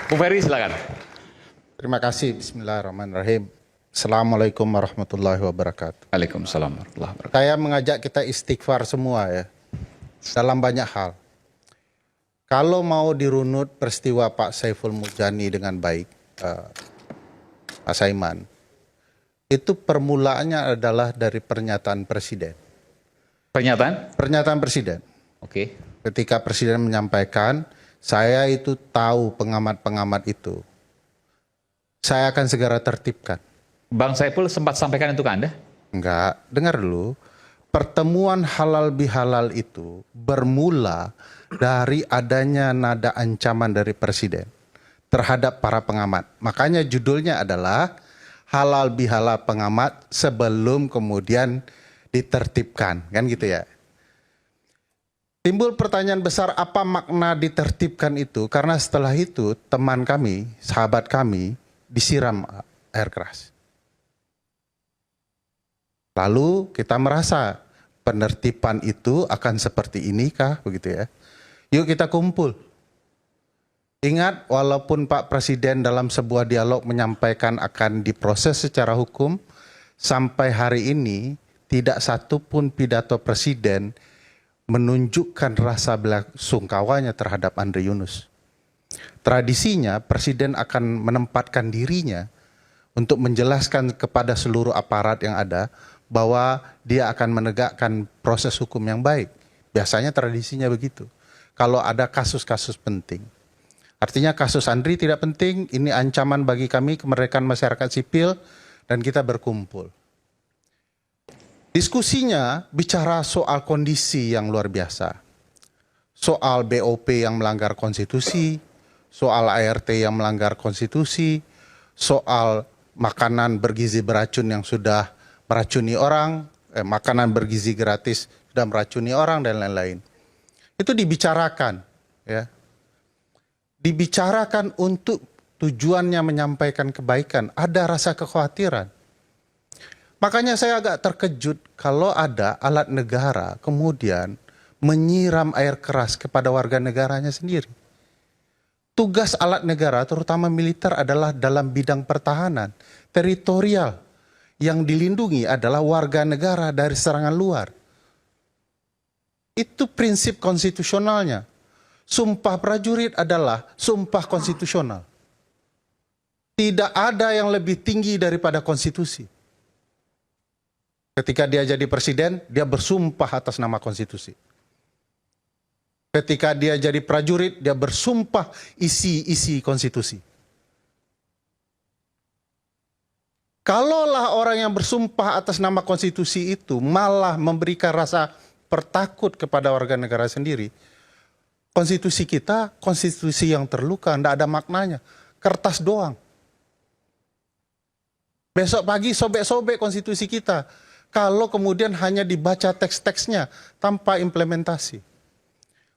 Bu Ferry silakan. Terima kasih. Bismillahirrahmanirrahim. Assalamualaikum warahmatullahi wabarakatuh. Waalaikumsalam warahmatullahi wabarakatuh. Saya mengajak kita istighfar semua ya, dalam banyak hal. Kalau mau dirunut peristiwa Pak Saiful Mujani dengan baik, Pak Saiman, itu permulaannya adalah dari pernyataan Presiden. Pernyataan? Pernyataan Presiden. Oke. Ketika Presiden menyampaikan, saya itu tahu pengamat-pengamat itu. Saya akan segera tertibkan. Bang Saiful sempat sampaikan itu ke Anda? Enggak, dengar dulu. Pertemuan halal bihalal itu bermula dari adanya nada ancaman dari Presiden terhadap para pengamat. Makanya judulnya adalah halal bihalal pengamat sebelum kemudian ditertibkan. Kan gitu ya. Timbul pertanyaan besar, apa makna ditertibkan itu? Karena setelah itu teman kami, sahabat kami disiram air keras. Lalu kita merasa penertiban itu akan seperti ini kah? Begitu ya. Yuk kita kumpul. Ingat, walaupun Pak Presiden dalam sebuah dialog menyampaikan akan diproses secara hukum, sampai hari ini tidak satu pun pidato Presiden menunjukkan rasa belasungkawanya terhadap Andre Yunus. Tradisinya Presiden akan menempatkan dirinya untuk menjelaskan kepada seluruh aparat yang ada bahwa dia akan menegakkan proses hukum yang baik. Biasanya tradisinya begitu. Kalau ada kasus-kasus penting. Artinya kasus Andri tidak penting, ini ancaman bagi kami kemerdekaan masyarakat sipil dan kita berkumpul. Diskusinya bicara soal kondisi yang luar biasa. Soal BOP yang melanggar konstitusi, soal ART yang melanggar konstitusi, soal makanan bergizi beracun yang sudah meracuni orang, makanan bergizi gratis sudah meracuni orang dan lain-lain. Itu dibicarakan, ya. Dibicarakan untuk tujuannya menyampaikan kebaikan, ada rasa kekhawatiran. Makanya saya agak terkejut kalau ada alat negara kemudian menyiram air keras kepada warga negaranya sendiri. Tugas alat negara terutama militer adalah dalam bidang pertahanan, teritorial. Yang dilindungi adalah warga negara dari serangan luar. Itu prinsip konstitusionalnya. Sumpah prajurit adalah sumpah konstitusional. Tidak ada yang lebih tinggi daripada konstitusi. Ketika dia jadi presiden, dia bersumpah atas nama konstitusi. Ketika dia jadi prajurit, dia bersumpah isi konstitusi. Kalaulah orang yang bersumpah atas nama konstitusi itu malah memberikan rasa pertakut kepada warga negara sendiri, konstitusi kita, konstitusi yang terluka, tidak ada maknanya. Kertas doang. Besok pagi sobek-sobek konstitusi kita. Kalau kemudian hanya dibaca teks-teksnya tanpa implementasi.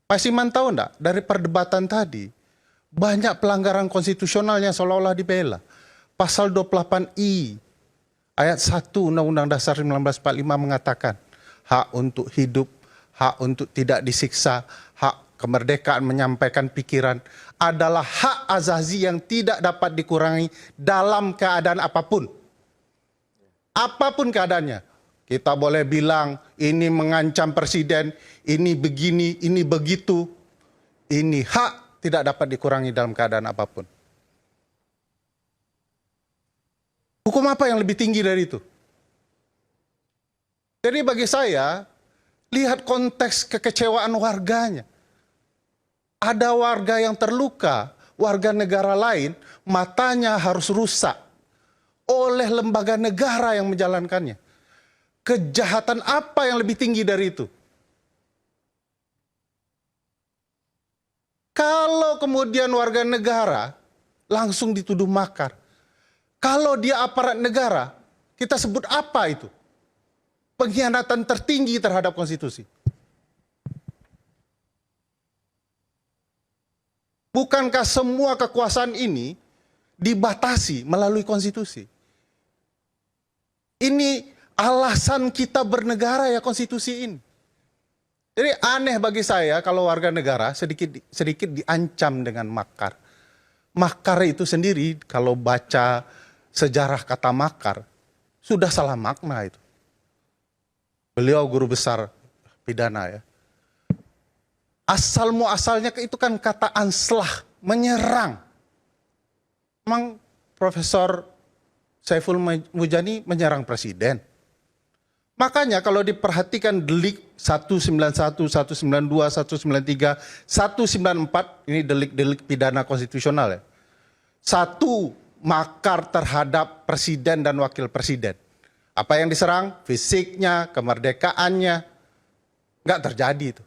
Pak Siman tahu enggak, dari perdebatan tadi, banyak pelanggaran konstitusional yang seolah-olah dibela. Pasal 28I, ayat 1 Undang-Undang Dasar 1945 mengatakan, hak untuk hidup, hak untuk tidak disiksa, hak kemerdekaan menyampaikan pikiran adalah hak azazi yang tidak dapat dikurangi dalam keadaan apapun. Apapun keadaannya. Kita boleh bilang ini mengancam presiden, ini begini, ini begitu. Ini hak tidak dapat dikurangi dalam keadaan apapun. Hukum apa yang lebih tinggi dari itu? Jadi bagi saya, lihat konteks kekecewaan warganya. Ada warga yang terluka, warga negara lain, matanya harus rusak oleh lembaga negara yang menjalankannya. Kejahatan apa yang lebih tinggi dari itu? Kalau kemudian warga negara langsung dituduh makar. Kalau dia aparat negara, kita sebut apa itu? Pengkhianatan tertinggi terhadap konstitusi. Bukankah semua kekuasaan ini dibatasi melalui konstitusi? Ini alasan kita bernegara ya, konstitusi ini. Jadi aneh bagi saya kalau warga negara sedikit diancam dengan makar. makar itu sendiri kalau baca sejarah kata makar sudah salah makna itu. Beliau guru besar pidana ya. Asal muasalnya itu kan kata anslah, menyerang. Memang Profesor Saiful Mujani menyerang presiden. Makanya kalau diperhatikan delik 191, 192, 193, 194, ini delik-delik pidana konstitusional ya. Satu, makar terhadap presiden dan wakil presiden. Apa yang diserang? Fisiknya, kemerdekaannya. Nggak terjadi itu.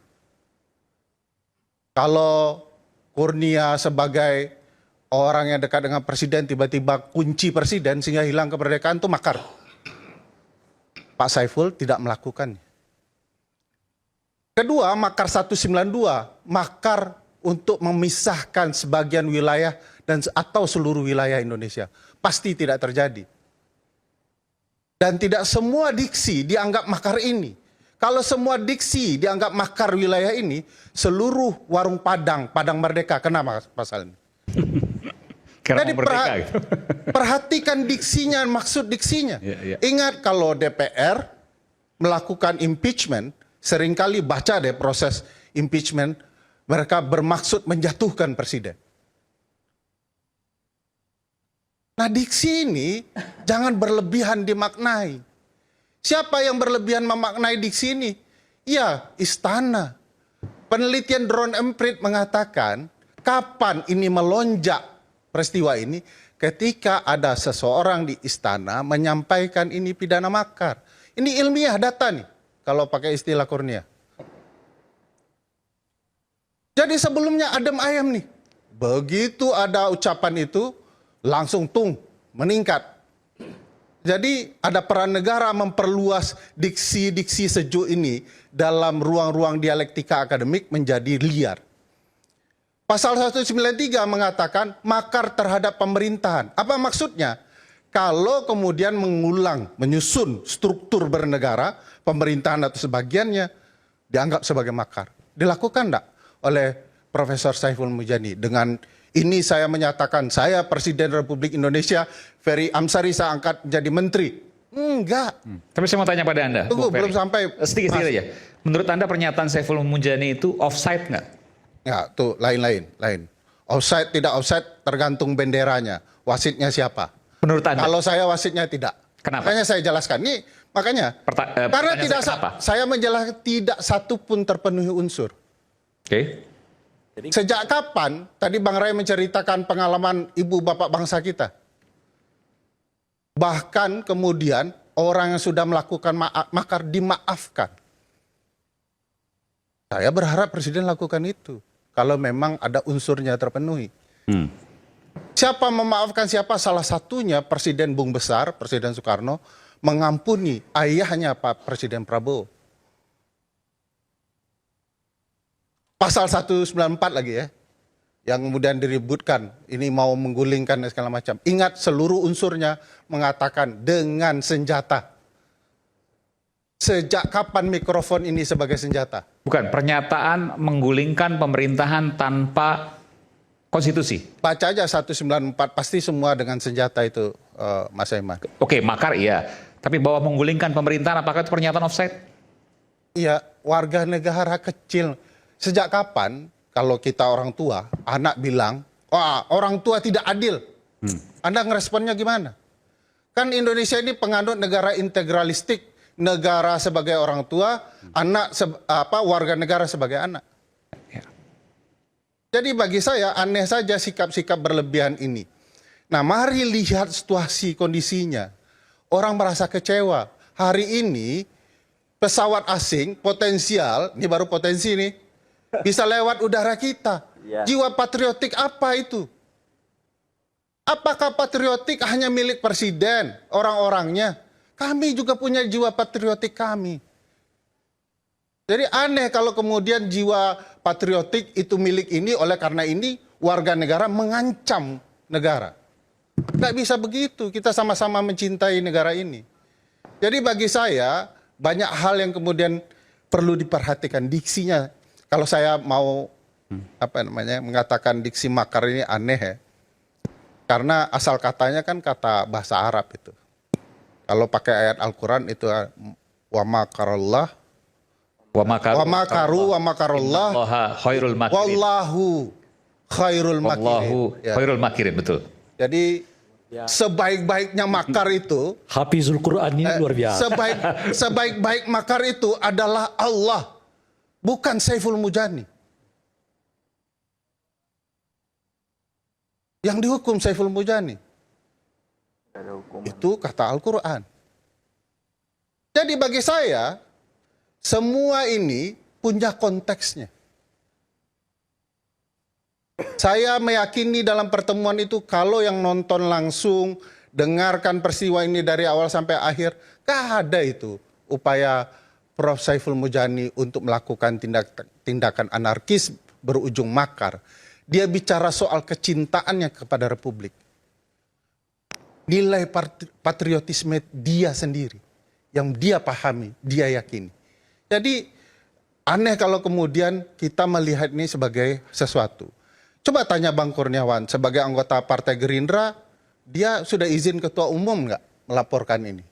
Kalau Kurnia sebagai orang yang dekat dengan presiden tiba-tiba kunci presiden sehingga hilang kemerdekaan itu makar. Pak Saiful tidak melakukannya. Kedua, makar 192, makar untuk memisahkan sebagian wilayah dan atau seluruh wilayah Indonesia. Pasti tidak terjadi. Dan tidak semua diksi dianggap makar ini. Kalau semua diksi dianggap makar wilayah ini, seluruh warung Padang Merdeka kena pasal ini. Karena Jadi merdeka, gitu. perhatikan diksinya, maksud diksinya. Ya. Ingat kalau DPR melakukan impeachment, seringkali baca deh proses impeachment, mereka bermaksud menjatuhkan presiden. Nah diksi ini jangan berlebihan dimaknai. Siapa yang berlebihan memaknai diksi ini? Ya, istana. Penelitian Drone Emprit mengatakan, kapan ini melonjak peristiwa ini? Ketika ada seseorang di istana menyampaikan ini pidana makar. Ini ilmiah data nih, kalau pakai istilah Kurnia. Jadi sebelumnya adem ayam nih. Begitu ada ucapan itu, langsung meningkat. Jadi ada peran negara memperluas diksi-diksi sejuk ini dalam ruang-ruang dialektika akademik menjadi liar. Pasal 193 mengatakan makar terhadap pemerintahan. Apa maksudnya? Kalau kemudian menyusun struktur bernegara, pemerintahan atau sebagiannya dianggap sebagai makar. Dilakukan enggak oleh Profesor Saiful Mujani dengan ini saya menyatakan saya Presiden Republik Indonesia, Ferry Amsari saya angkat menjadi menteri. Enggak. Tapi saya mau tanya pada Anda. Tunggu, Bu Ferry. belum sampai. Sedikit-sedikit aja. Menurut Anda pernyataan Saiful Mujani itu offside nggak? Ya, tuh lain. Offside tidak offside tergantung benderanya. Wasitnya siapa? Menurut Anda? Kalau saya wasitnya tidak. Kenapa? Makanya saya jelaskan. Ini makanya karena tidak saya menjelaskan tidak satu pun terpenuhi unsur. Oke. Sejak kapan tadi Bang Ray menceritakan pengalaman ibu bapak bangsa kita? Bahkan kemudian orang yang sudah melakukan makar dimaafkan. Saya berharap presiden lakukan itu kalau memang ada unsurnya terpenuhi. Siapa memaafkan siapa? Salah satunya Presiden Bung Besar, Presiden Soekarno, mengampuni ayahnya Pak Presiden Prabowo. Pasal 194 lagi ya, yang kemudian diributkan, ini mau menggulingkan dan segala macam. Ingat seluruh unsurnya mengatakan dengan senjata. Sejak kapan mikrofon ini sebagai senjata? Bukan, pernyataan menggulingkan pemerintahan tanpa konstitusi. Baca aja 194, pasti semua dengan senjata itu, Mas Aiman. Oke, makar iya. Tapi bahwa menggulingkan pemerintahan, apakah itu pernyataan offside? Iya, warga negara kecil. Sejak kapan kalau kita orang tua, anak bilang, wah orang tua tidak adil. Anda ngeresponnya gimana? Kan Indonesia ini penganut negara integralistik, negara sebagai orang tua, anak warga negara sebagai anak. Ya. Jadi bagi saya aneh saja sikap-sikap berlebihan ini. Nah, mari lihat situasi kondisinya. Orang merasa kecewa. Hari ini pesawat asing potensial, ini baru potensi nih, bisa lewat udara kita. Jiwa patriotik apa itu? Apakah patriotik hanya milik presiden, orang-orangnya? Kami juga punya jiwa patriotik kami. Jadi aneh kalau kemudian jiwa patriotik itu milik ini, oleh karena ini warga negara mengancam negara. Nggak bisa begitu, kita sama-sama mencintai negara ini. Jadi bagi saya banyak hal yang kemudian perlu diperhatikan diksinya. Kalau saya mau mengatakan diksi makar ini aneh ya. Karena asal katanya kan kata bahasa Arab itu. Kalau pakai ayat Al-Quran itu wa makarallah, Wa makaru wa makarallah, Allaha khairul makirin. wallahu khairul Wallahu makirin. Ya. khairul makirin, betul. Jadi sebaik-baiknya makar itu, Hafizul Quran ini luar biasa. sebaik-baik makar itu adalah Allah, bukan Saiful Mujani. Yang dihukum Saiful Mujani. Itu kata Al-Quran. Jadi bagi saya, semua ini punya konteksnya. Saya meyakini dalam pertemuan itu kalau yang nonton langsung, dengarkan peristiwa ini dari awal sampai akhir, gak ada itu upaya Prof. Saiful Mujani untuk melakukan tindakan anarkis berujung makar. Dia bicara soal kecintaannya kepada Republik. Nilai patriotisme dia sendiri. Yang dia pahami, dia yakini. Jadi aneh kalau kemudian kita melihat ini sebagai sesuatu. Coba tanya Bang Kurniawan, sebagai anggota Partai Gerindra, dia sudah izin Ketua Umum nggak melaporkan ini?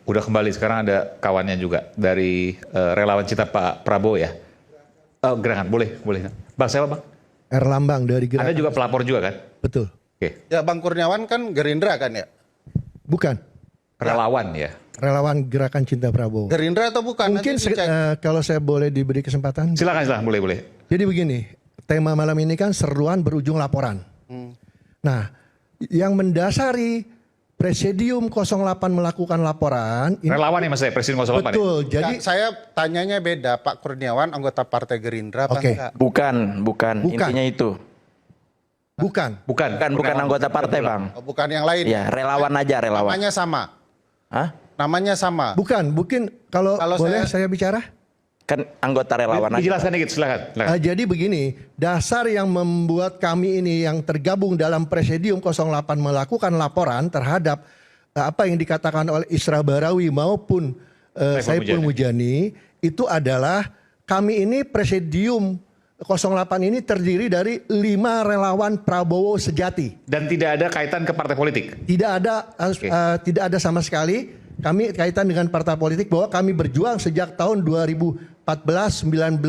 Udah kembali, sekarang ada kawannya juga dari relawan Cita Pak Prabowo ya. Gerakan, boleh. Bang, siapa Bang? Erlambang dari Gerakan. Anda juga pelapor juga kan? Betul. Oke. Ya Bang Kurniawan kan Gerindra kan ya? Bukan. Relawan ya. Relawan Gerakan Cinta Prabowo. Gerindra atau bukan? Mungkin Nanti dicek. kalau saya boleh diberi kesempatan. Silakan, boleh. Jadi begini, tema malam ini kan seruan berujung laporan. Nah, yang mendasari Presidium 08 melakukan laporan. Relawan ya Mas saya, Presiden 08 ya? Betul. Jadi Nah, saya tanyanya beda, Pak Kurniawan anggota Partai Gerindra apa Oke. enggak? Bukan. Intinya itu. bukan. Bukan anggota partai, Bang. Oh, bukan yang lain. Ya, relawan aja, relawan. Namanya sama. Hah? Namanya sama. Bukan. Kalau boleh saya bicara? Kan anggota relawan aja. Dijelaskan dikit, silakan. Jadi begini, dasar yang membuat kami ini yang tergabung dalam Presidium 08 melakukan laporan terhadap apa yang dikatakan oleh Isra Barawi maupun Saiful Mujani itu adalah kami ini Presidium 08 ini terdiri dari 5 relawan Prabowo sejati. Dan tidak ada kaitan ke partai politik? Tidak ada sama sekali. Kami kaitan dengan partai politik bahwa kami berjuang sejak tahun 2014, 19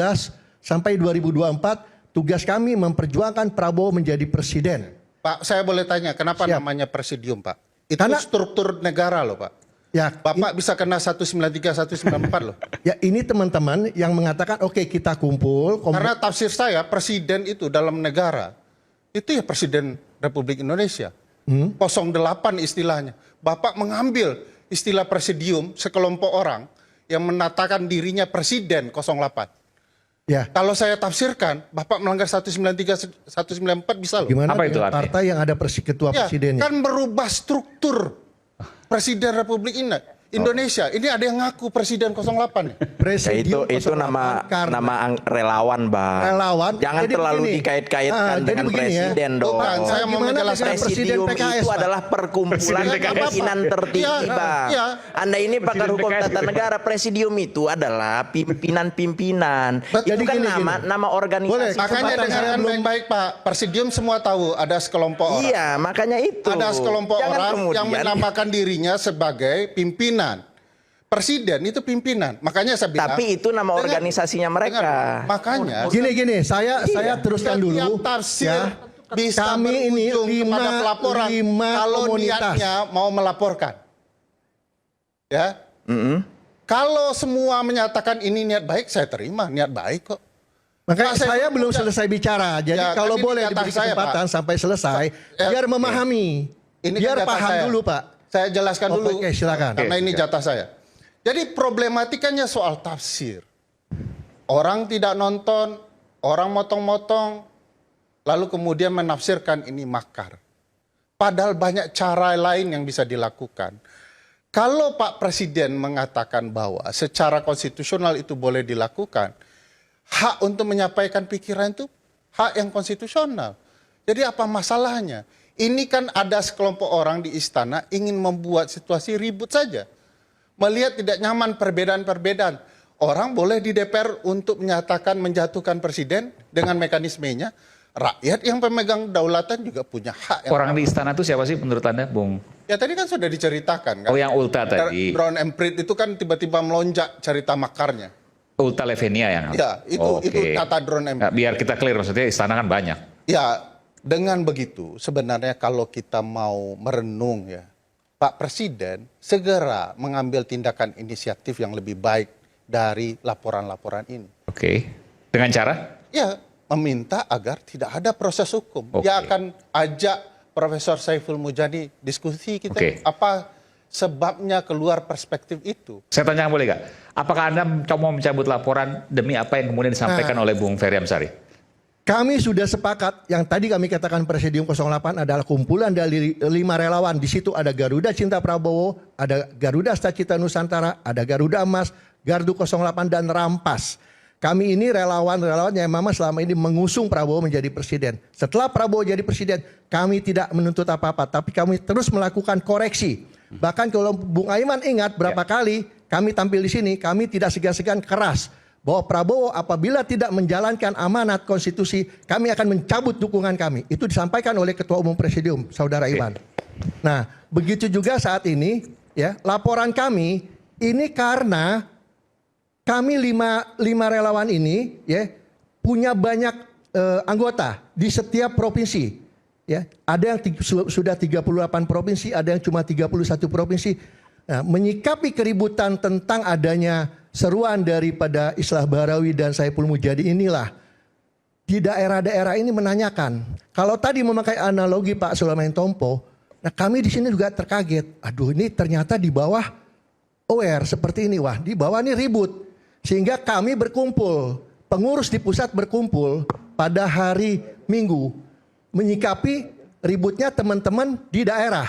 sampai 2024. Tugas kami memperjuangkan Prabowo menjadi presiden. Pak, saya boleh tanya, kenapa Siap. namanya Presidium, Pak? Itu Karena- struktur negara loh, Pak. Ya, Bapak bisa kena 193, 194 loh. ya ini teman-teman yang mengatakan oke kita kumpul. Karena tafsir saya, presiden itu dalam negara, itu ya Presiden Republik Indonesia. 08 istilahnya. Bapak mengambil istilah presidium sekelompok orang yang menatakan dirinya Presiden 08. Ya, Kalau saya tafsirkan, Bapak melanggar 193, 194 bisa loh. gimana Apa itu dengan artinya? partai yang ada ketua Ya, presidennya? kan merubah struktur Presiden Republik Indonesia. Ini ada yang ngaku Presiden 08. Ya, Presidium itu 08 karena relawan, Bang. relawan. Jangan Jadi terlalu begini. dikait-kaitkan Jadi dengan begini ya. presiden dong. Bukan, saya mau Gimana menjelaskan. dengan Presiden Presidium PKS, itu Pak? adalah perkumpulan Presiden PKS. pimpinan tertinggi, Iya, Bang. iya. Anda ini pakar Presiden hukum PKS. tata negara. Presidium itu adalah pimpinan-pimpinan. Itu Jadi kan gini. nama organisasi. Boleh, Makanya Kesempatan saya dengarkan belum- baik-baik Pak. Presidium semua tahu ada sekelompok orang. Iya, makanya itu. Ada sekelompok Jangan orang kemudian, yang menamakan dirinya sebagai pimpinan. Presiden itu pimpinan. Makanya saya bilang. Tapi itu nama Dengar- organisasinya mereka. dengar. Makanya. Gini, saya teruskan Setiap dulu. tafsir Ya. bisa Kami ini berujung kepada pelaporan lima kalau komunitas. niatnya mau melaporkan. Ya. Kalau semua menyatakan ini niat baik, saya terima niat baik kok. Makanya Pak, saya saya belum udah- selesai bicara. Jadi Ya, kalau kan ini boleh jatah diberi saya, kesempatan Pak. sampai selesai, Ya, biar memahami. Ini biar kan jatah paham saya. dulu, Pak. Saya jelaskan dulu. Oke, silakan. Karena Oke, ini jatah saya. Jadi problematikanya soal tafsir. Orang tidak nonton, orang motong-motong, lalu kemudian menafsirkan ini makar. Padahal banyak cara lain yang bisa dilakukan. Kalau Pak Presiden mengatakan bahwa secara konstitusional itu boleh dilakukan, hak untuk menyampaikan pikiran itu hak yang konstitusional. Jadi apa masalahnya? Ini kan ada sekelompok orang di istana ingin membuat situasi ribut saja. Melihat tidak nyaman perbedaan-perbedaan. Orang boleh di DPR untuk menyatakan menjatuhkan presiden dengan mekanismenya. rakyat yang pemegang daulatan juga punya hak. Orang di istana itu siapa sih menurut Anda, Bung? Ya tadi kan sudah diceritakan kan. Oh, yang Ulta tadi. Brown and Prit itu kan tiba-tiba melonjak cerita makarnya. Ulta Levenia yang. Ya, itu kata drone and Prit. Biar kita clear, maksudnya istana kan banyak. Ya, dengan begitu sebenarnya kalau kita mau merenung ya, Pak Presiden segera mengambil tindakan inisiatif yang lebih baik dari laporan-laporan ini. Oke. Dengan cara? Ya, meminta agar tidak ada proses hukum. Oke. Dia akan ajak Profesor Saiful Mujani diskusi kita. Oke. Apa sebabnya keluar perspektif itu? Saya tanya boleh gak? Apakah Anda mau mencabut laporan demi apa yang kemudian disampaikan oleh Bung Ferry Amsari? Kami sudah sepakat, yang tadi kami katakan Presidium 08 adalah kumpulan dari 5 relawan. Di situ ada Garuda Cinta Prabowo, ada Garuda Stacita Nusantara, ada Garuda Emas, Gardu 08 dan Rampas. Kami ini relawan-relawan yang memang selama ini mengusung Prabowo menjadi presiden. Setelah Prabowo jadi presiden, kami tidak menuntut apa-apa, tapi kami terus melakukan koreksi. Bahkan kalau Bung Aiman ingat berapa kali kami tampil di sini, kami tidak segan-segan keras bahwa Prabowo apabila tidak menjalankan amanat konstitusi, kami akan mencabut dukungan kami. Itu disampaikan oleh Ketua Umum Presidium, Saudara Iwan. Nah, begitu juga saat ini, ya, laporan kami ini karena kami lima relawan ini, ya, punya banyak anggota di setiap provinsi. Ya, ada yang sudah 38 provinsi, ada yang cuma 31 provinsi. Nah, menyikapi keributan tentang adanya seruan daripada Islah Bahrawi dan Saiful Mujani inilah di daerah-daerah ini menanyakan. Kalau tadi memakai analogi Pak Sulaiman Tompo, nah kami di sini juga terkaget. Aduh, ini ternyata di bawah aware seperti ini. Wah, di bawah ini ribut. Sehingga kami berkumpul, pengurus di pusat berkumpul pada hari Minggu menyikapi ributnya teman-teman di daerah.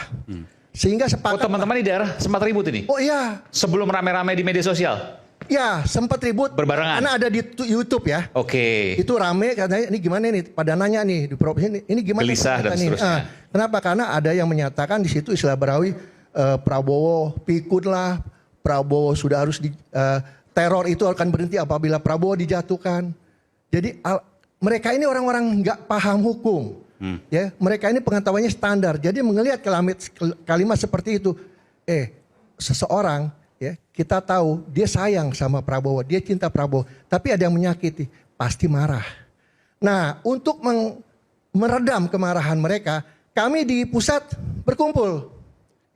Sehingga sepakat. Oh, teman-teman di daerah sempat ribut ini? Oh iya. Sebelum rame-rame di media sosial? Ya, sempat ribut. Berbarengan? Karena ada di YouTube ya. Oke. Itu rame katanya, ini gimana nih? Pada nanya nih di provinsi ini gimana? Gelisah dan nih? seterusnya. Kenapa? Karena ada yang menyatakan di situ Islah Bahrawi Prabowo pikun lah, Prabowo sudah harus teror itu akan berhenti apabila Prabowo dijatuhkan. Jadi mereka ini orang-orang nggak paham hukum. Ya, mereka ini pengetahuannya standar. Jadi melihat kalimat seperti itu, seseorang, ya, kita tahu dia sayang sama Prabowo, dia cinta Prabowo, tapi ada yang menyakiti, pasti marah. Nah, untuk meredam kemarahan mereka, kami di pusat berkumpul.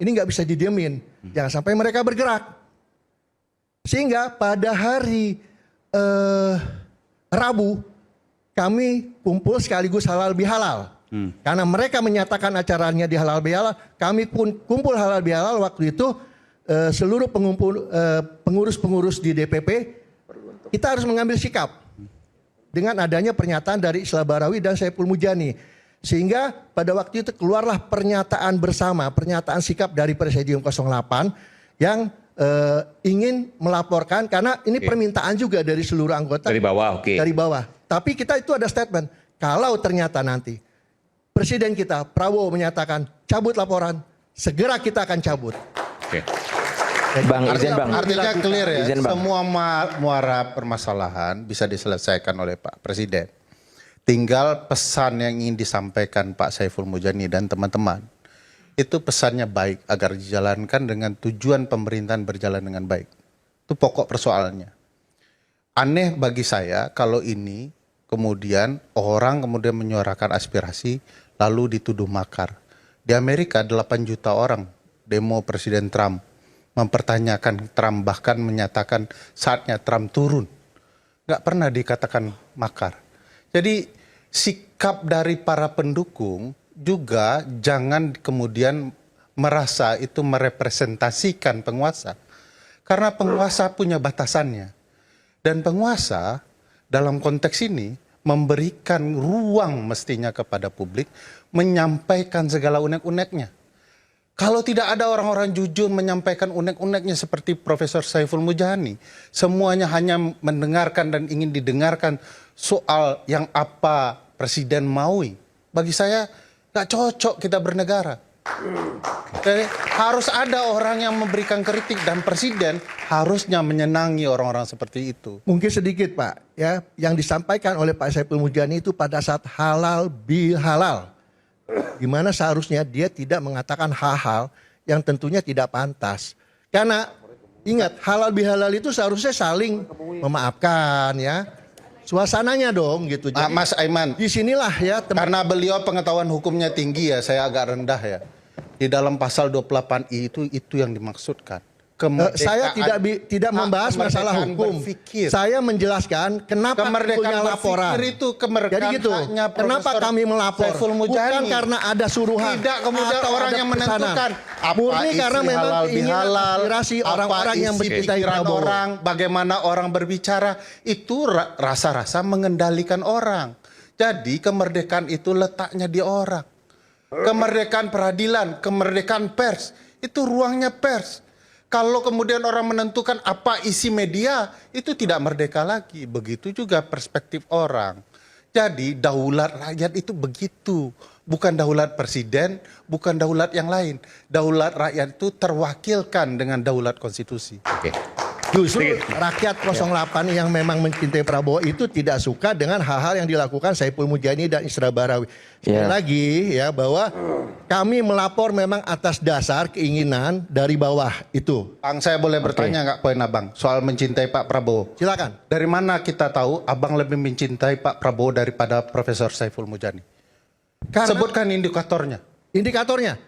Ini nggak bisa didiemin, jangan sampai mereka bergerak. Sehingga pada hari Rabu kami kumpul sekaligus halal bihalal. Karena mereka menyatakan acaranya di halal bihalal, kami pun kumpul halal bihalal waktu itu seluruh pengurus-pengurus di DPP kita harus mengambil sikap dengan adanya pernyataan dari Islah Bahrawi dan Saiful Mujani. Sehingga pada waktu itu keluarlah pernyataan bersama, pernyataan sikap dari Presidium 08 yang ingin melaporkan karena ini permintaan juga dari seluruh anggota. Dari bawah, oke. Dari bawah. Tapi kita itu ada statement, kalau ternyata nanti Presiden kita Prabowo menyatakan cabut laporan, segera kita akan cabut. Oke. Bang, izin bang. Artinya clear ya, Izin, Bang. semua muara permasalahan bisa diselesaikan oleh Pak Presiden. Tinggal pesan yang ingin disampaikan Pak Saiful Mujani dan teman-teman. Itu pesannya baik agar dijalankan dengan tujuan pemerintahan berjalan dengan baik. Itu pokok persoalannya. Aneh bagi saya kalau ini kemudian orang kemudian menyuarakan aspirasi lalu dituduh makar. Di Amerika 8 juta orang demo Presiden Trump, mempertanyakan Trump, bahkan menyatakan saatnya Trump turun. Nggak pernah dikatakan makar. Jadi sikap dari para pendukung juga jangan kemudian merasa itu merepresentasikan penguasa. Karena penguasa punya batasannya. Dan penguasa dalam konteks ini memberikan ruang mestinya kepada publik menyampaikan segala unek-uneknya. Kalau tidak ada orang-orang jujur menyampaikan unek-uneknya seperti Profesor Saiful Mujani, semuanya hanya mendengarkan dan ingin didengarkan soal yang apa Presiden maui. Bagi saya nggak cocok kita bernegara. Jadi, harus ada orang yang memberikan kritik dan presiden harusnya menyenangi orang-orang seperti itu. Mungkin sedikit Pak, ya yang disampaikan oleh Pak Saiful Mujani itu pada saat halal bihalal, di mana seharusnya dia tidak mengatakan hal-hal yang tentunya tidak pantas. Karena ingat halal bihalal itu seharusnya saling memaafkan ya. Suasananya dong gitu. Jadi, Mas Aiman, disinilah ya karena beliau pengetahuan hukumnya tinggi ya, saya agak rendah ya. Di dalam pasal 28I itu yang dimaksudkan. Saya tidak membahas masalah hukum. Berpikir. Saya menjelaskan kenapa Kemerdekaan punya laporan. itu kemerdekaan Jadi gitu. haknya Kenapa Profesor kami melapor? Saiful Mujani. Bukan karena ada suruhan. Tidak kemudian atau orang ada yang pesanan. menentukan apa Murni isi karena memang halal keinginan bihalal, aspirasi orang-orang yang isi mencintai pikiran Prabowo. orang, bagaimana orang berbicara, itu rasa-rasa mengendalikan orang. Jadi kemerdekaan itu letaknya di orang. Kemerdekaan peradilan, kemerdekaan pers, itu ruangnya pers. Kalau kemudian orang menentukan apa isi media, itu tidak merdeka lagi. Begitu juga perspektif orang. Jadi daulat rakyat itu begitu. Bukan daulat presiden, bukan daulat yang lain. Daulat rakyat itu terwakilkan dengan daulat konstitusi. Oke. Justru rakyat 08 yang memang mencintai Prabowo itu tidak suka dengan hal-hal yang dilakukan Saiful Mujani dan Isra Bahrawi. Sekali lagi ya bahwa kami melapor memang atas dasar keinginan dari bawah itu. Bang, saya boleh bertanya nggak poin abang soal mencintai Pak Prabowo? Silakan. Dari mana kita tahu abang lebih mencintai Pak Prabowo daripada Profesor Saiful Mujani? Karena Sebutkan indikatornya. indikatornya,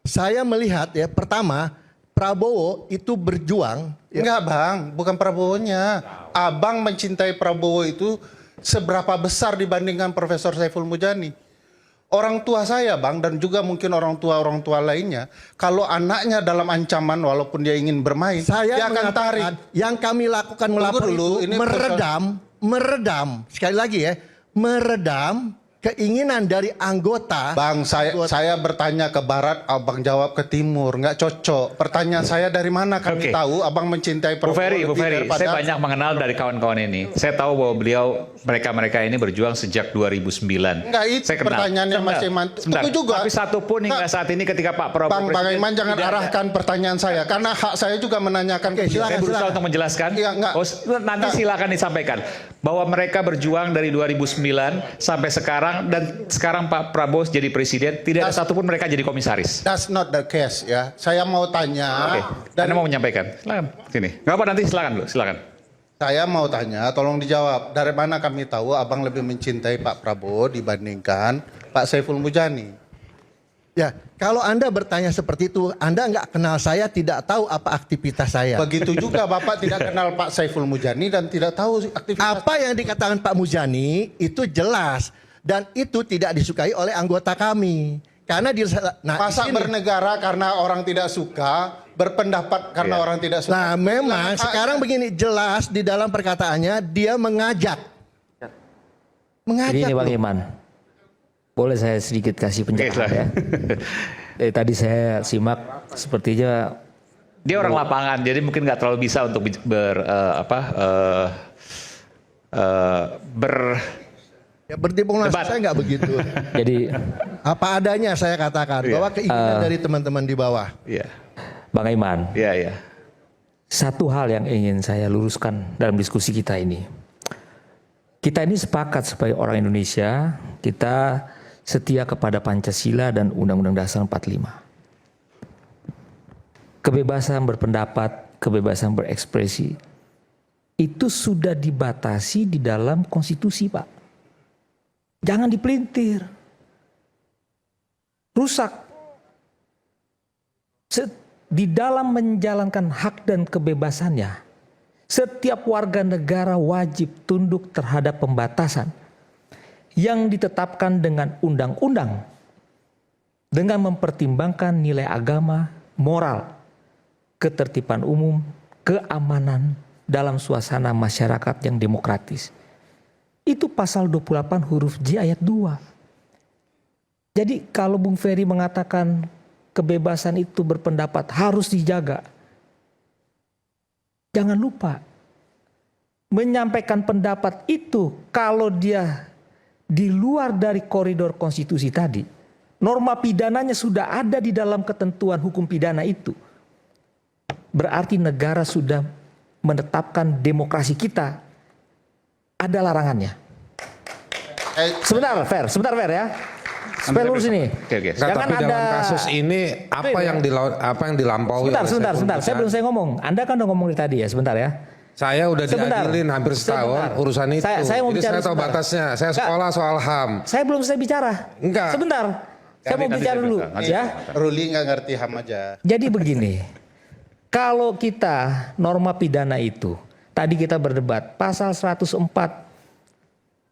saya melihat ya pertama Prabowo itu berjuang. Enggak bang, bukan Prabowo-nya. Abang mencintai Prabowo itu seberapa besar dibandingkan Profesor Saiful Mujani? Orang tua saya bang, dan juga mungkin orang tua lainnya, kalau anaknya dalam ancaman walaupun dia ingin bermain, Saya dia akan tarik. yang kami lakukan melapor dulu, itu ini meredam, sekali lagi ya, meredam keinginan dari anggota. Bang, saya bertanya ke barat, abang jawab ke timur, nggak cocok. Pertanyaan saya dari mana kami Oke. tahu abang mencintai Bu Prabowo Ferry, lebih daripada... saya banyak mengenal dari kawan-kawan ini. Saya tahu bahwa mereka ini berjuang sejak 2009. Enggak, itu saya kenal. pertanyaannya Mas Sebentar, Iman. sebentar. Itu juga. Tapi satu pun hingga saat ini ketika Pak Prabowo Bang presiden, Iman jangan tidak ada. arahkan pertanyaan saya, karena hak saya juga menanyakan. Oke, ke Saya berusaha untuk menjelaskan. Iya, enggak. Nanti silakan disampaikan bahwa mereka berjuang dari 2009 sampai sekarang, dan sekarang Pak Prabowo jadi presiden, tidak ada satupun mereka jadi komisaris. That's not the case ya. Saya mau tanya. Oke, Anda mau menyampaikan? Silakan. Sini. Nggak apa, nanti silakan dulu. Silakan. Saya mau tanya, tolong dijawab. Dari mana kami tahu abang lebih mencintai Pak Prabowo dibandingkan Pak Saiful Mujani? Ya, kalau Anda bertanya seperti itu, Anda nggak kenal saya, tidak tahu apa aktivitas saya. Begitu juga Bapak tidak kenal Pak Saiful Mujani dan tidak tahu aktivitas. Apa yang dikatakan Pak Mujani itu jelas dan itu tidak disukai oleh anggota kami. Karena Masa bernegara karena orang tidak suka, berpendapat karena orang tidak suka. Nah, memang sekarang begini, jelas di dalam perkataannya dia mengajak. Jadi ini Bang loh. Iman, boleh saya sedikit kasih Oke, penjelasan ya? Tadi saya simak sepertinya Dia orang lapangan, jadi mungkin nggak terlalu bisa untuk Ya, berdiplomasi Debat. saya nggak begitu. jadi Apa adanya saya katakan bahwa keinginan dari teman-teman di bawah. Iya, Bang Iman, iya. satu hal yang ingin saya luruskan dalam diskusi kita ini. Kita ini sepakat sebagai orang Indonesia, kita setia kepada Pancasila dan Undang-Undang Dasar 45. Kebebasan berpendapat, kebebasan berekspresi, itu sudah dibatasi di dalam konstitusi, Pak. Jangan dipelintir. Rusak. Di dalam menjalankan hak dan kebebasannya, setiap warga negara wajib tunduk terhadap pembatasan yang ditetapkan dengan undang-undang dengan mempertimbangkan nilai agama, moral, ketertiban umum, keamanan dalam suasana masyarakat yang demokratis. Itu pasal 28 huruf J ayat 2. Jadi kalau Bung Ferry mengatakan kebebasan itu berpendapat harus dijaga, jangan lupa menyampaikan pendapat itu kalau dia di luar dari koridor konstitusi tadi, norma pidananya sudah ada di dalam ketentuan hukum pidana itu, berarti negara sudah menetapkan demokrasi kita ada larangannya. Sebentar, Fer ya. Supaya lurus ini. Oke. Nggak, tapi dalam kasus ini apa yang dilampaui? Sebentar. Saya belum ngomong. Anda kan udah ngomong tadi ya, sebentar ya. Saya udah diadilin hampir setahun urusan itu. Saya mau jadi bicara saya tahu sebentar. batasnya. Saya sekolah soal HAM. Saya belum selesai bicara. Enggak. Sebentar. Saya mau Nanti bicara saya dulu bicara. ya. Ruli nggak ngerti HAM aja. Jadi begini. Kalau kita norma pidana itu, tadi kita berdebat pasal 104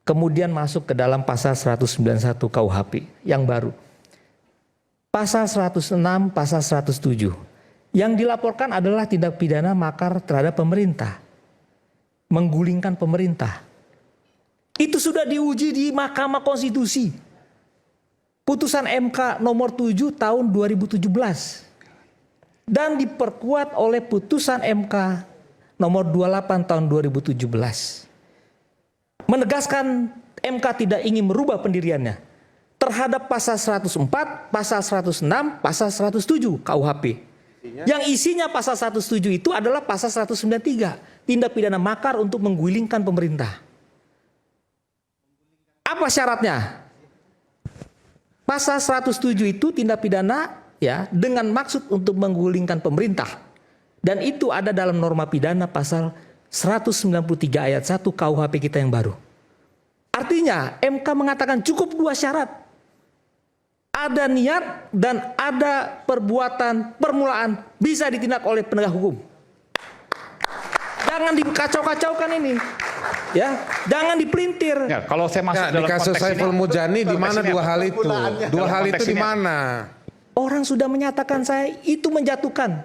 kemudian masuk ke dalam pasal 191 KUHP yang baru. Pasal 106, pasal 107. Yang dilaporkan adalah tindak pidana makar terhadap pemerintah. Menggulingkan pemerintah. Itu sudah diuji di Mahkamah Konstitusi. Putusan MK nomor 7 tahun 2017. Dan diperkuat oleh putusan MK nomor 28 tahun 2017. Menegaskan MK tidak ingin merubah pendiriannya terhadap pasal 104, pasal 106, pasal 107 KUHP. Yang isinya pasal 107 itu adalah pasal 193, tindak pidana makar untuk menggulingkan pemerintah. Apa syaratnya? Pasal 107 itu tindak pidana ya dengan maksud untuk menggulingkan pemerintah. Dan itu ada dalam norma pidana pasal 193 ayat 1 KUHP kita yang baru. Artinya MK mengatakan cukup 2 syarat. Ada niat dan ada perbuatan permulaan bisa ditindak oleh penegak hukum. Jangan dikacau-kacaukan ini. Ya, jangan dipelintir. Ya, kalau saya masuk Ya, di dalam kasus konteks Saiful ini, Mujani di mana konteksnya dua apa? hal itu? Dua hal itu di konteksnya. mana? Orang sudah menyatakan saya itu menjatuhkan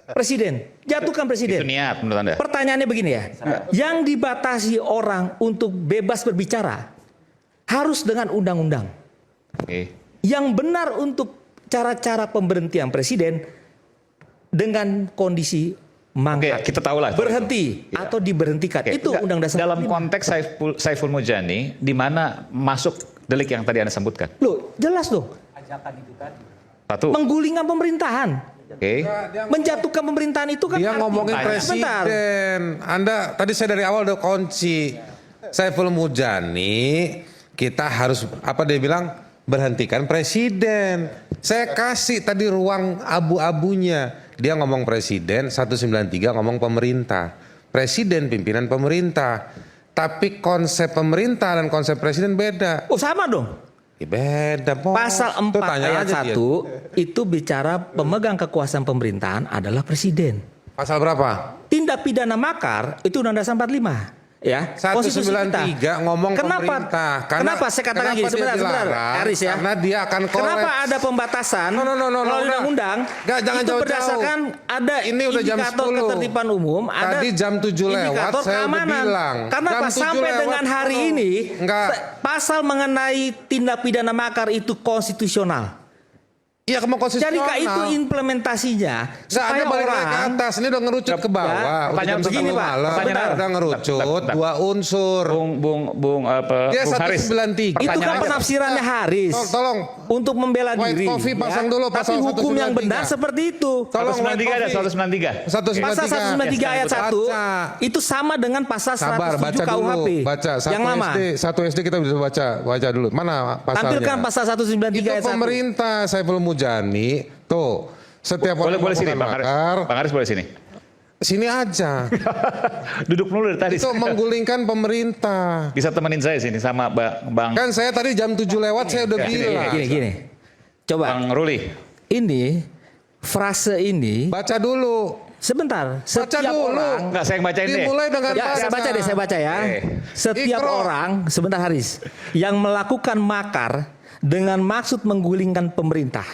presiden. Jatuhkan Itu presiden. niat menurut Anda? Pertanyaannya begini ya. Yang dibatasi orang untuk bebas berbicara harus dengan undang-undang. Oke. Yang benar untuk cara-cara pemberhentian presiden dengan kondisi mangkat. Oke, kita tahu lah. Berhenti atau diberhentikan. Oke, Itu enggak, undang dasar. dalam 45. konteks Saiful Mujani di mana masuk delik yang tadi Anda sebutkan. Loh, jelas dong. Satu. Menggulingkan pemerintahan. Oke. Menjatuhkan pemerintahan itu kan Dia artinya- ngomongin Sebentar. presiden. Anda tadi saya dari awal udah kunci. Saiful Mujani kita harus apa dia bilang berhentikan presiden. Saya kasih tadi ruang abu-abunya. Dia ngomong presiden, 193 ngomong pemerintah. Presiden pimpinan pemerintah. Tapi konsep pemerintah dan konsep presiden beda. Oh sama dong. Ya beda, Bos. Pasal Tuh, 4 tanya ayat aja dia. 1 itu bicara pemegang kekuasaan pemerintahan adalah presiden. Pasal berapa? Tindak pidana makar itu Undang-Undang 45. Ya, konstitusi 193 kita. ngomong kenapa, pemerintah. Kenapa saya katakan gini? kenapa dia Sebentar, dilarang? Aris ya. Karena dia akan Kenapa kolaps. ada pembatasan? No, melalui udah. undang-undang. Nggak, jangan itu jauh-jauh. berdasarkan ada Ini udah jam indikator 10. ketertiban umum, ada Tadi jam 7 lewat, indikator saya udah keamanan. bilang. Karena Jam apa? 7 Sampai lewat, dengan hari no. ini Nggak. pasal mengenai tindak pidana makar itu konstitusional. Iya, mau konstitusional. Jadi itu implementasinya Nggak, supaya Anda balik lagi ke orang atas. Ini udah ngerucut ke bawah. Udah pertanyaan jam begini, 10 Pak. malam. Pertanyaan Udah ngerucut Bentar. dua unsur. Bung Dia Bung Haris. 193. itu kan Pertanyaannya- penafsirannya Haris Tolong. untuk membela White diri. coffee pasang dulu Tapi pasal hukum yang 193. benar seperti itu. Tolong 193 ada 193. 193. Pasal 193 ayat 1 Baca. itu sama dengan pasal 107 Sabar, baca KUHP dulu. Baca. yang lama. Satu SD kita bisa baca dulu. Mana pasalnya? Tampilkan pasal 193 Itu ayat 1. pemerintah Saiful Mujani. Tuh. Setiap Boleh orang sini, melakukan Bang Haris. makar, Bang Haris boleh sini. sini aja. Duduk dulu dari tadi. Itu menggulingkan pemerintah. Bisa temenin saya sini sama Bang Kan saya tadi jam 7 lewat saya udah bilang. Gini. Coba Bang Ruli. ini frase ini Baca dulu. sebentar. Baca Setiap dulu. orang Enggak, saya yang bacain deh. Dimulai dengan Ya, saya baca deh, saya baca ya. Oke. Setiap Ikro. orang, sebentar Haris, yang melakukan makar dengan maksud menggulingkan pemerintah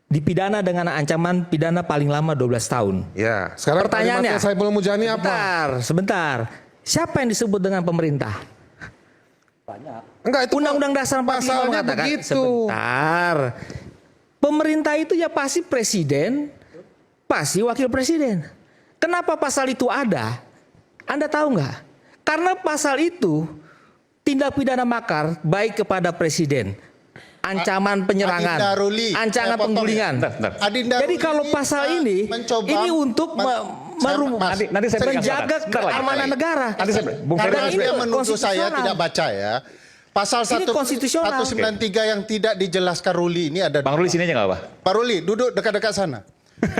dipidana dengan ancaman pidana paling lama 12 tahun. Ya, sekarang Pertanyaannya, kalimatnya Saiful Mujani apa? Sebentar. Siapa yang disebut dengan pemerintah? Enggak, itu Undang-Undang Dasar 45 pasalnya mengatakan begitu. sebentar. Pemerintah itu ya pasti presiden, pasti wakil presiden. Kenapa pasal itu ada? Anda tahu nggak? Karena pasal itu tindak pidana makar baik kepada presiden ancaman penyerangan, Adinda Ruli, ancaman saya potong penggulingan. ya. Bentar. Adinda Jadi Ruli kalau pasal ini untuk Nanti saya berikan menjaga kesempatan. Sebentar lagi. keamanan negara. Nanti saya Bung Ferry Karena Dan nanti dia ini menuduh saya konstitusional. tidak baca ya. Pasal Ini konstitusional. 193 yang tidak dijelaskan Ruli ini ada. Bang Ruli sini aja nggak apa? Pak Ruli, duduk dekat-dekat sana.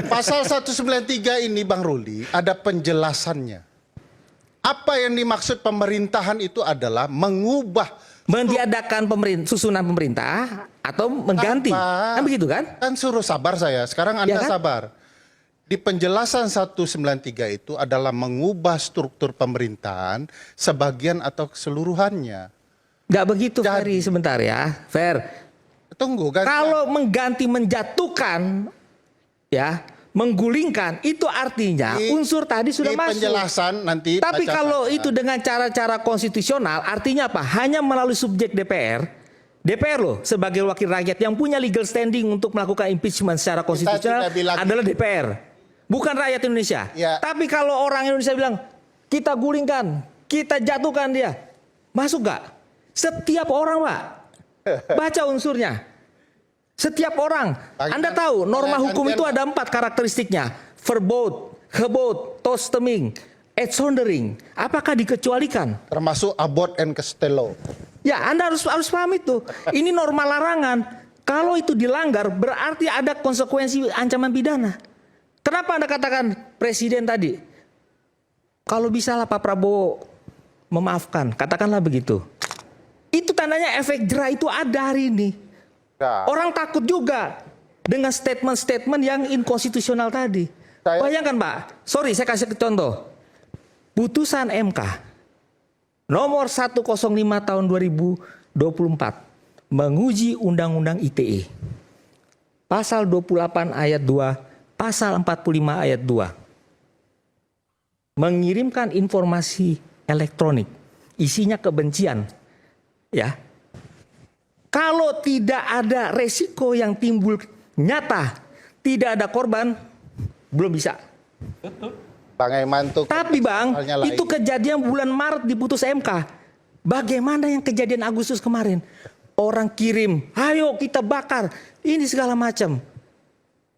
Pasal 193 ini Bang Ruli ada penjelasannya. Apa yang dimaksud pemerintahan itu adalah mengubah Mendiadakan susunan pemerintah atau mengganti. Apa? Kan begitu kan? Kan suruh sabar saya. Sekarang Anda Ya kan? sabar. Di penjelasan 193 itu adalah mengubah struktur pemerintahan sebagian atau keseluruhannya. Nggak begitu, Jadi- Ferry, sebentar ya. Fer, Tunggu kan. kalau mengganti menjatuhkan, ya, menggulingkan, itu artinya unsur tadi sudah di masuk. penjelasan nanti Tapi baca kalau saja. itu dengan cara-cara konstitusional, artinya apa? Hanya melalui subjek DPR. DPR loh sebagai wakil rakyat yang punya legal standing untuk melakukan impeachment secara konstitusional tidak bilang adalah DPR. Bukan rakyat Indonesia. Ya. Tapi kalau orang Indonesia bilang, kita gulingkan, kita jatuhkan dia. Masuk gak? Setiap orang, Pak. Baca unsurnya. Setiap orang. Anda tahu norma hukum itu ada 4 karakteristiknya. Verbood, gebod, toestemming, uitzondering. Apakah dikecualikan? termasuk Abbott and Costello. Ya, Anda harus paham itu. Ini norma larangan. Kalau itu dilanggar berarti ada konsekuensi ancaman pidana. Kenapa Anda katakan presiden tadi? Kalau bisa lah Pak Prabowo memaafkan, katakanlah begitu. Itu tandanya efek jerah itu ada hari ini. Nah, Orang takut juga dengan statement-statement yang inkonstitusional tadi. Bayangkan Pak, sorry saya kasih contoh. Putusan MK nomor 105 tahun 2024 menguji Undang-Undang ITE. Pasal 28 ayat 2, pasal 45 ayat 2. Mengirimkan informasi elektronik, isinya kebencian. Ya. Kalau tidak ada resiko yang timbul nyata, tidak ada korban, belum bisa. Bang Eman tuh. Tapi Bang, halnya lain. itu kejadian bulan Maret diputus MK. Bagaimana yang kejadian Agustus kemarin? Orang kirim, ayo kita bakar, ini segala macam.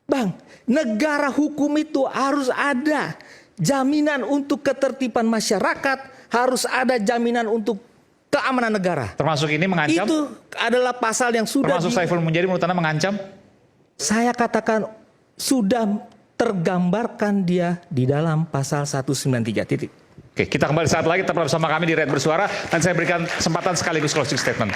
Bang, negara hukum itu harus ada jaminan untuk ketertiban masyarakat, harus ada jaminan untuk keamanan negara. Termasuk ini mengancam? Itu adalah pasal yang sudah Termasuk Saiful Munjadi menurut Anda mengancam? saya katakan sudah tergambarkan dia di dalam pasal 193 titik. Oke, kita kembali saat lagi tetap bersama kami di Red Bersuara dan saya berikan kesempatan sekaligus closing statement.